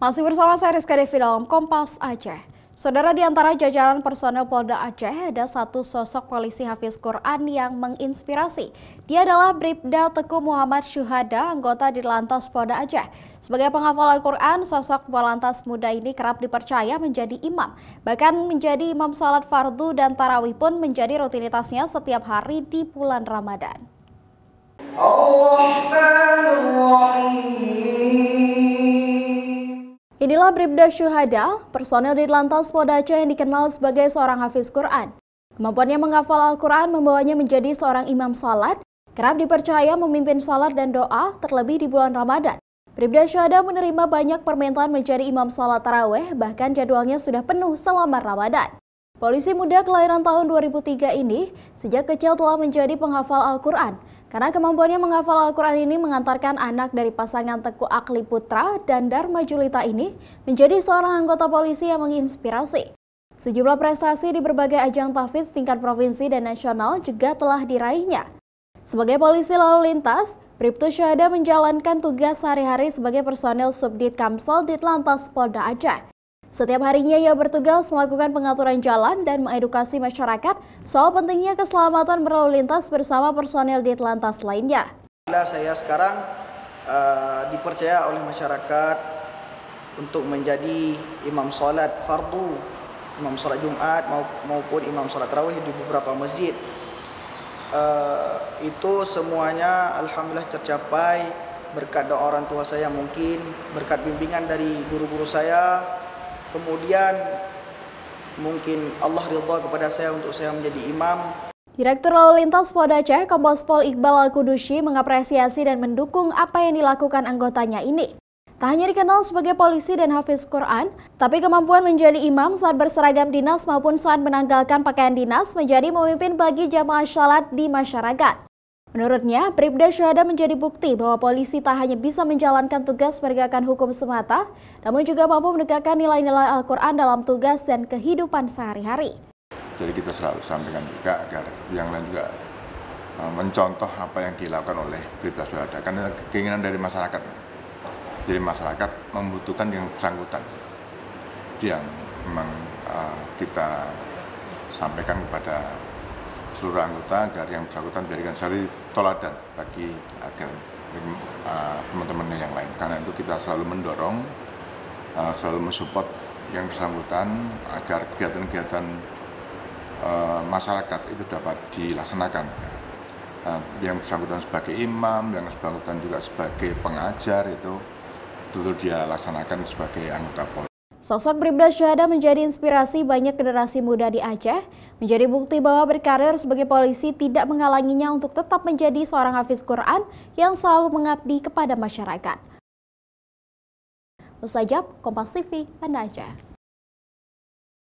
Masih bersama saya Rizka Devi dalam Kompas Aceh. Saudara, di antara jajaran personel Polda Aceh ada satu sosok polisi hafiz Quran yang menginspirasi. Dia adalah Bribda Teku Muhammad Syuhada, anggota Dirlantas Polda Aceh. Sebagai penghafal Al-Quran, sosok Polantas muda ini kerap dipercaya menjadi imam. Bahkan menjadi imam salat fardu dan tarawih pun menjadi rutinitasnya setiap hari di bulan Ramadan. Inilah Bribda Syuhada, personel Dirlantas Polda Aceh yang dikenal sebagai seorang hafiz Quran. Kemampuannya menghafal Al-Quran membawanya menjadi seorang imam salat, kerap dipercaya memimpin salat dan doa, terlebih di bulan Ramadan. Bribda Syuhada menerima banyak permintaan menjadi imam salat tarawih, bahkan jadwalnya sudah penuh selama Ramadan. Polisi muda kelahiran tahun 2003 ini sejak kecil telah menjadi penghafal Al-Quran. Karena kemampuannya menghafal Al-Quran ini mengantarkan anak dari pasangan Teku Akli Putra dan Dharma Julita ini menjadi seorang anggota polisi yang menginspirasi. Sejumlah prestasi di berbagai ajang tahfidz tingkat provinsi dan nasional juga telah diraihnya. Sebagai polisi lalu lintas, Bribda Syuhada menjalankan tugas sehari-hari sebagai personel Subdit Kamsel Dirlantas Polda Aceh. Setiap harinya ia bertugas melakukan pengaturan jalan dan mengedukasi masyarakat soal pentingnya keselamatan berlalu lintas bersama personel Dirlantas lainnya. Saya sekarang dipercaya oleh masyarakat untuk menjadi imam salat fardu, imam salat Jumat maupun imam salat tarawih di beberapa masjid. Itu semuanya alhamdulillah tercapai berkat doa orang tua saya, mungkin berkat bimbingan dari guru-guru saya. Kemudian mungkin Allah ridha kepada saya untuk saya menjadi imam. Direktur Lalu Lintas Polda Aceh, Kombes Pol Iqbal Al-Kudusi mengapresiasi dan mendukung apa yang dilakukan anggotanya ini. Tak hanya dikenal sebagai polisi dan hafiz Quran, tapi kemampuan menjadi imam saat berseragam dinas maupun saat menanggalkan pakaian dinas menjadi pemimpin bagi jamaah salat di masyarakat. Menurutnya, Bribda Syuhada menjadi bukti bahwa polisi tak hanya bisa menjalankan tugas menegakkan hukum semata, namun juga mampu menegakkan nilai-nilai Al-Quran dalam tugas dan kehidupan sehari-hari. Jadi kita selalu sampaikan juga agar yang lain juga mencontoh apa yang dilakukan oleh Bribda Syuhada, karena keinginan dari masyarakat. Jadi masyarakat membutuhkan yang bersangkutan. Itu yang memang kita sampaikan kepada seluruh anggota agar yang bersangkutan dijadikan suri toladan bagi teman-teman yang lain. Karena itu kita selalu mendorong, selalu mensupport yang bersangkutan agar kegiatan-kegiatan masyarakat itu dapat dilaksanakan. Yang bersangkutan sebagai imam, yang bersangkutan juga sebagai pengajar itu betul dia laksanakan sebagai anggota Polri. Sosok Bribda Syuhada menjadi inspirasi banyak generasi muda di Aceh, menjadi bukti bahwa berkarir sebagai polisi tidak menghalanginya untuk tetap menjadi seorang hafiz Quran yang selalu mengabdi kepada masyarakat. Mustajab, Kompas TV, Banda Aceh.